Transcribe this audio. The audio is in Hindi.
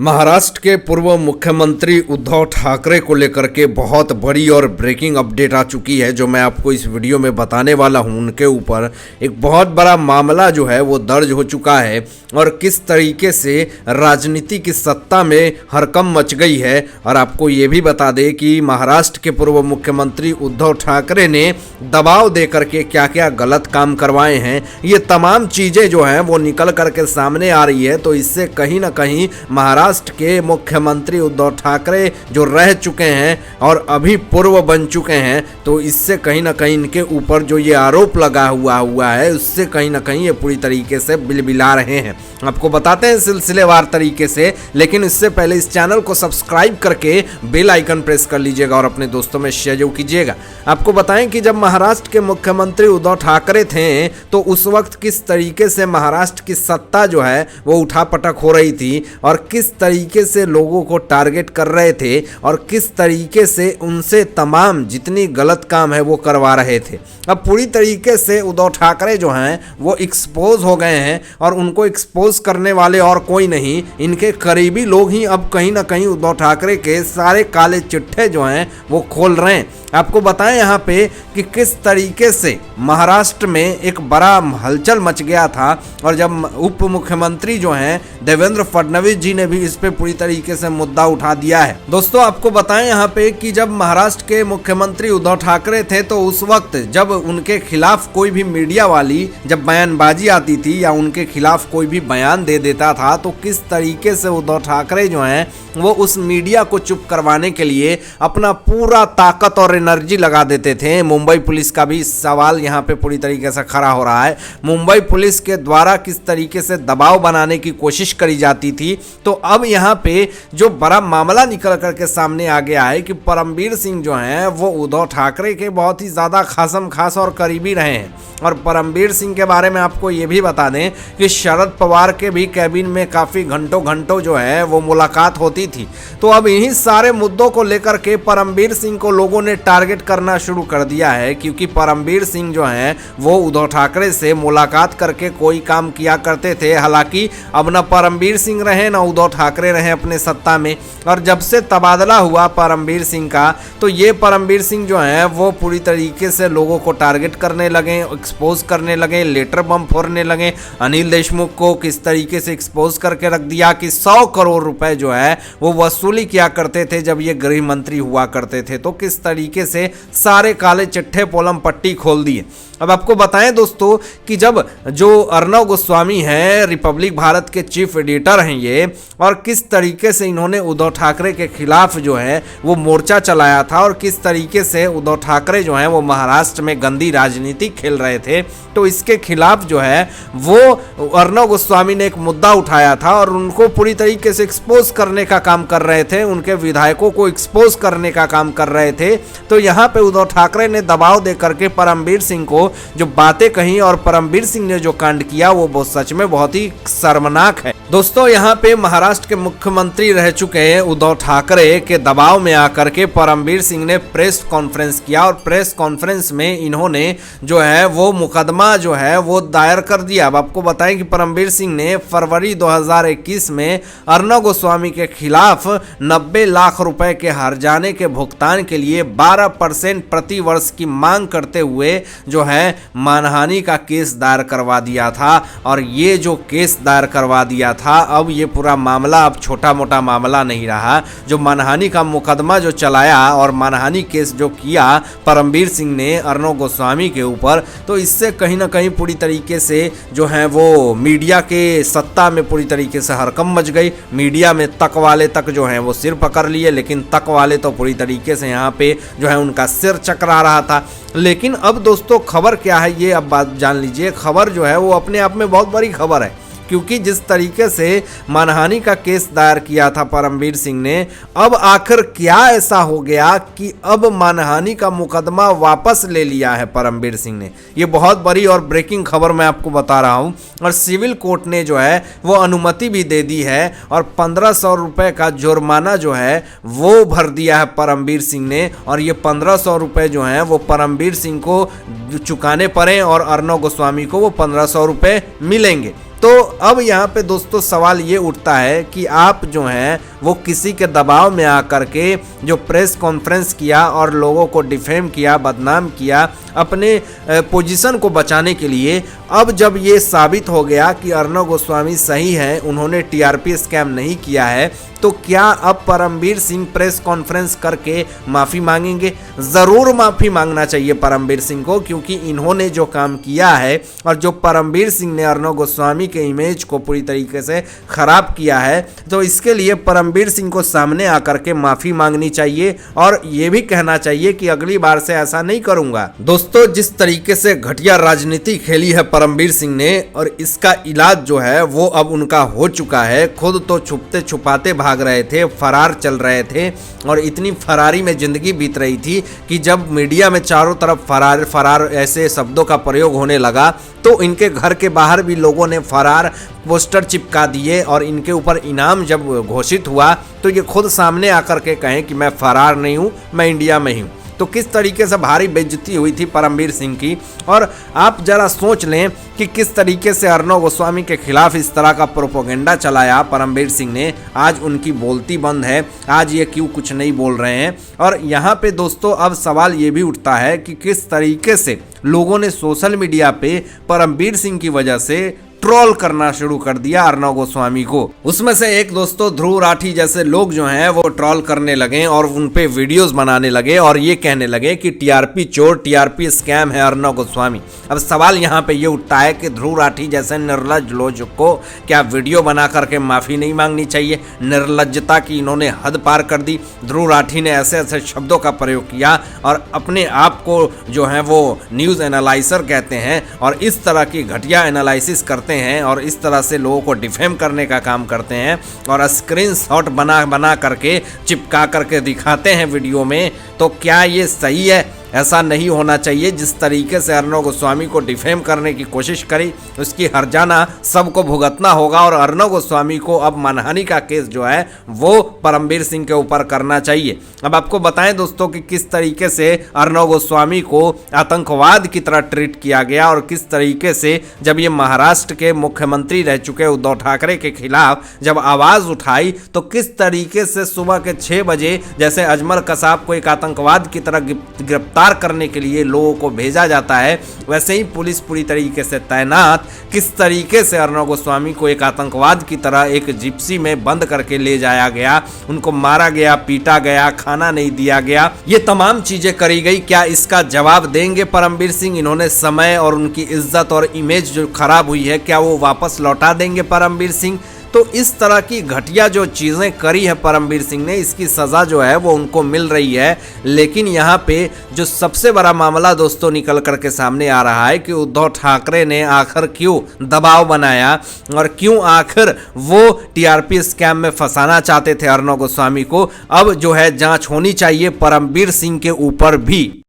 महाराष्ट्र के पूर्व मुख्यमंत्री उद्धव ठाकरे को लेकर के बहुत बड़ी और ब्रेकिंग अपडेट आ चुकी है, जो मैं आपको इस वीडियो में बताने वाला हूं। उनके ऊपर एक बहुत बड़ा मामला जो है वो दर्ज हो चुका है और किस तरीके से राजनीति की सत्ता में हड़कंप मच गई है। और आपको ये भी बता दें कि महाराष्ट्र के पूर्व मुख्यमंत्री उद्धव ठाकरे ने दबाव दे करके क्या क्या गलत काम करवाए हैं, ये तमाम चीज़ें जो हैं वो निकल करके सामने आ रही है। तो इससे कहीं ना कहीं महाराष्ट्र के मुख्यमंत्री उद्धव ठाकरे जो रह चुके हैं और अभी पूर्व बन चुके हैं, तो इससे कहीं ना कहीं इनके ऊपर जो ये आरोप लगा हुआ है, उससे कहीं ना कहीं ये पूरी तरीके से बिलबिला रहे हैं। आपको बताते हैं सिलसिलेवार तरीके से, लेकिन इससे पहले इस चैनल को सब्सक्राइब करके बेल आइकन प्रेस कर लीजिएगा और अपने दोस्तों में शेयर जरूर कीजिएगा। आपको बताएं कि जब महाराष्ट्र के मुख्यमंत्री उद्धव ठाकरे थे तो उस वक्त किस तरीके से महाराष्ट्र की सत्ता जो है वो उठापटक हो रही थी और किस तरीके से लोगों को टारगेट कर रहे थे और किस तरीके से उनसे तमाम जितनी गलत काम है वो करवा रहे थे। अब पूरी तरीके से उद्धव ठाकरे जो हैं वो एक्सपोज हो गए हैं और उनको एक्सपोज करने वाले और कोई नहीं, इनके करीबी लोग ही अब कहीं ना कहीं उद्धव ठाकरे के सारे काले चिट्ठे जो हैं वो खोल रहे हैं। आपको बताएं यहाँ पे कि किस तरीके से महाराष्ट्र में एक बड़ा हलचल मच गया था और जब उप मुख्यमंत्री जो हैं देवेंद्र फडणवीस जी ने भी इस पे पूरी तरीके से मुद्दा उठा दिया है। दोस्तों आपको बताएं यहाँ पे कि जब महाराष्ट्र के मुख्यमंत्री उद्धव ठाकरे थे तो उस वक्त जब उनके खिलाफ कोई भी मीडिया वाली जब बयानबाजी आती थी या उनके खिलाफ कोई भी बयान दे देता था, तो किस तरीके से उद्धव ठाकरे जो हैं वो उस मीडिया को चुप करवाने के लिए अपना पूरा ताकत और एनर्जी लगा देते थे। मुंबई पुलिस का भी सवाल यहाँ पे पूरी तरीके से खड़ा हो रहा है। मुंबई पुलिस के द्वारा किस तरीके से दबाव बनाने की कोशिश करी जाती थी, तो अब यहाँ पे जो बड़ा मामला निकल करके सामने आ गया है कि परमबीर सिंह जो हैं वो उद्धव ठाकरे के बहुत ही ज़्यादा खासम खास और करीबी रहे हैं। और परमबीर सिंह के बारे में आपको ये भी बता दें कि शरद पवार के भी कैबिन में काफ़ी घंटों जो है वो मुलाकात होती थी। तो अब इन्हीं सारे मुद्दों को लेकर के परमबीर सिंह को लोगों ने टारगेट करना शुरू कर दिया है, क्योंकि परमबीर सिंह जो हैं वो उद्धव ठाकरे से मुलाकात करके कोई काम किया करते थे। हालांकि अब न परमबीर सिंह रहे न उद्धव ठाकरे रहे अपने सत्ता में, और जब से तबादला हुआ परमबीर सिंह का, तो ये परमबीर सिंह जो हैं वो पूरी तरीके से लोगों को टारगेट करने लगे, एक्सपोज करने लगे, लेटर बम फोड़ने लगे। अनिल देशमुख को किस तरीके से एक्सपोज करके रख दिया कि 100 करोड़ रुपए जो है वो वसूली किया करते थे जब ये गृह मंत्री हुआ करते थे। तो किस तरीके से सारे काले चिट्ठे पोलम पट्टी खोल दिए। अब आपको बताएं दोस्तों कि जब जो अर्नव गोस्वामी हैं रिपब्लिक भारत के चीफ एडिटर हैं ये, और किस तरीके से इन्होंने उद्धव ठाकरे के खिलाफ जो है वो मोर्चा चलाया था और किस तरीके से उद्धव ठाकरे जो हैं वो महाराष्ट्र में गंदी राजनीति खेल रहे थे, तो इसके खिलाफ जो है वो अर्नव गोस्वामी ने एक मुद्दा उठाया था और उनको पूरी तरीके से एक्सपोज करने का काम कर रहे थे, उनके विधायकों को एक्सपोज करने का काम कर रहे थे। तो यहाँ पे उद्धव ठाकरे ने दबाव दे करके परमबीर सिंह को जो बातें कही और परमबीर सिंह ने जो कांड किया वो सच में बहुत ही शर्मनाक है। दोस्तों यहाँ पे महाराष्ट्र के मुख्यमंत्री रह चुके हैं उद्धव ठाकरे के दबाव में आकर के परमबीर सिंह ने प्रेस कॉन्फ्रेंस किया और प्रेस कॉन्फ्रेंस में इन्होंने जो है वो मुकदमा जो है वो दायर कर दिया। अब आपको बताएं कि परमबीर सिंह ने फरवरी 2021 में अर्नव गोस्वामी के खिलाफ 90 लाख रुपए के हर्जाने के भुगतान के लिए 12% प्रति वर्ष की मांग करते हुए जो है मानहानि का केस दायर करवा दिया था। और ये जो केस दायर करवा दिया था, अब ये पूरा मामला अब छोटा मोटा मामला नहीं रहा। जो मानहानि का मुकदमा जो चलाया और मानहानि केस जो किया परमबीर सिंह ने अर्नव गोस्वामी के ऊपर, तो इससे कहीं ना कहीं पूरी तरीके से जो है वो मीडिया के सत्ता में पूरी तरीके से हड़कंप मच गई। मीडिया में तक वाले तक जो है वो सिर पकड़ लिए, लेकिन तक वाले तो पूरी तरीके से यहाँ पे जो है उनका सिर चकरा रहा था। लेकिन अब दोस्तों खबर क्या है ये अब बात जान लीजिए। खबर जो है वो अपने आप में बहुत बड़ी खबर है, क्योंकि जिस तरीके से मानहानि का केस दायर किया था परमबीर सिंह ने, अब आखिर क्या ऐसा हो गया कि अब मानहानि का मुकदमा वापस ले लिया है परमबीर सिंह ने। ये बहुत बड़ी और ब्रेकिंग खबर मैं आपको बता रहा हूं। और सिविल कोर्ट ने जो है वो अनुमति भी दे दी है और 1500 रुपये का जुर्माना जो है वो भर दिया है परमबीर सिंह ने। और ये 1500 रुपये जो हैं वो परमबीर सिंह को चुकाने पड़े और अर्नव गोस्वामी को वो 1500 रुपये मिलेंगे। तो अब यहाँ पे दोस्तों सवाल ये उठता है कि आप जो हैं वो किसी के दबाव में आकर के जो प्रेस कॉन्फ्रेंस किया और लोगों को डिफेम किया, बदनाम किया अपने पोजीशन को बचाने के लिए, अब जब ये साबित हो गया कि अर्नब गोस्वामी सही है, उन्होंने टीआरपी स्कैम नहीं किया है, तो क्या अब परमबीर सिंह प्रेस कॉन्फ्रेंस करके माफ़ी मांगेंगे? ज़रूर माफ़ी मांगना चाहिए परमबीर सिंह को, क्योंकि इन्होंने जो काम किया है और जो परमबीर सिंह ने अर्नब गोस्वामी के इमेज को पूरी तरीके से ख़राब किया है, तो इसके लिए परमबीर सिंह को सामने आकर के माफ़ी मांगनी चाहिए और ये भी कहना चाहिए कि अगली बार से ऐसा नहीं करूँगा। दोस्तों, जिस तरीके से घटिया राजनीति खेली है परमबीर सिंह ने, और इसका इलाज जो है वो अब उनका हो चुका है। खुद तो छुपते छुपाते भाग रहे थे, फरार चल रहे थे और इतनी फरारी में जिंदगी बीत रही थी कि जब मीडिया में चारों तरफ फरार फरार ऐसे शब्दों का प्रयोग होने लगा, तो इनके घर के बाहर भी लोगों ने फरार पोस्टर चिपका दिए और इनके ऊपर इनाम जब घोषित हुआ तो ये खुद सामने आकर के कहें कि मैं फरार नहीं हूँ, मैं इंडिया में ही हूँ। तो किस तरीके से भारी बेइज्जती हुई थी परमबीर सिंह की। और आप जरा सोच लें कि किस तरीके से अर्नब गोस्वामी के खिलाफ इस तरह का प्रोपोगेंडा चलाया परमबीर सिंह ने। आज उनकी बोलती बंद है, आज ये क्यों कुछ नहीं बोल रहे हैं। और यहाँ पे दोस्तों अब सवाल ये भी उठता है कि किस तरीके से लोगों ने सोशल मीडिया पे परमबीर सिंह की वजह से ट्रोल करना शुरू कर दिया अर्नब गोस्वामी को। उसमें से एक दोस्तों ध्रुव राठी जैसे लोग जो हैं वो ट्रोल करने लगे और उन पे वीडियोस बनाने लगे और ये कहने लगे कि टीआरपी चोर, टीआरपी स्कैम है अर्नब गोस्वामी। अब सवाल यहाँ पे ये उठता है कि ध्रुव राठी जैसे निर्लज्ज लोग को क्या वीडियो बना करके माफ़ी नहीं मांगनी चाहिए? निर्लज्जता की इन्होंने हद पार कर दी। ध्रुव राठी ने ऐसे ऐसे शब्दों का प्रयोग किया और अपने आप को जो है वो न्यूज़ एनालाइजर कहते हैं और इस तरह की घटिया एनालिसिस करते हैं और इस तरह से लोगों को डिफेम करने का काम करते हैं और स्क्रीनशॉट बना करके चिपका करके दिखाते हैं वीडियो में। तो क्या ये सही है? ऐसा नहीं होना चाहिए। जिस तरीके से अर्नब गोस्वामी को डिफेम करने की कोशिश करी, उसकी हर्जाना सबको भुगतना होगा और अर्नब गोस्वामी को अब मानहानि का केस जो है वो परमबीर सिंह के ऊपर करना चाहिए। अब आपको बताएं दोस्तों कि किस तरीके से अर्नब गोस्वामी को आतंकवाद की तरह ट्रीट किया गया और किस तरीके से जब ये महाराष्ट्र के मुख्यमंत्री रह चुके उद्धव ठाकरे के खिलाफ जब आवाज़ उठाई, तो किस तरीके से सुबह के 6 बजे जैसे अजमल कसाब को एक आतंकवाद की तरह गिरफ्तार करने के लिए लोगों को भेजा जाता है, वैसे ही पुलिस पूरी तरीके से तैनात किस तरीके से अर्नब गोस्वामी को एक आतंकवाद की तरह एक जिप्सी में बंद करके ले जाया गया, उनको मारा गया, पीटा गया, खाना नहीं दिया गया, ये तमाम चीजें करी गई। क्या इसका जवाब देंगे परमबीर सिंह? इन्होंने समय और उनकी इज्जत और इमेज जो खराब हुई है, क्या वो वापस लौटा देंगे परमबीर सिंह? तो इस तरह की घटिया जो चीज़ें करी है परमबीर सिंह ने, इसकी सज़ा जो है वो उनको मिल रही है। लेकिन यहाँ पे जो सबसे बड़ा मामला दोस्तों निकल कर के सामने आ रहा है कि उद्धव ठाकरे ने आखिर क्यों दबाव बनाया और क्यों आखिर वो टीआरपी स्कैम में फंसाना चाहते थे अर्नब गोस्वामी को। अब जो है जांच होनी चाहिए परमबीर सिंह के ऊपर भी।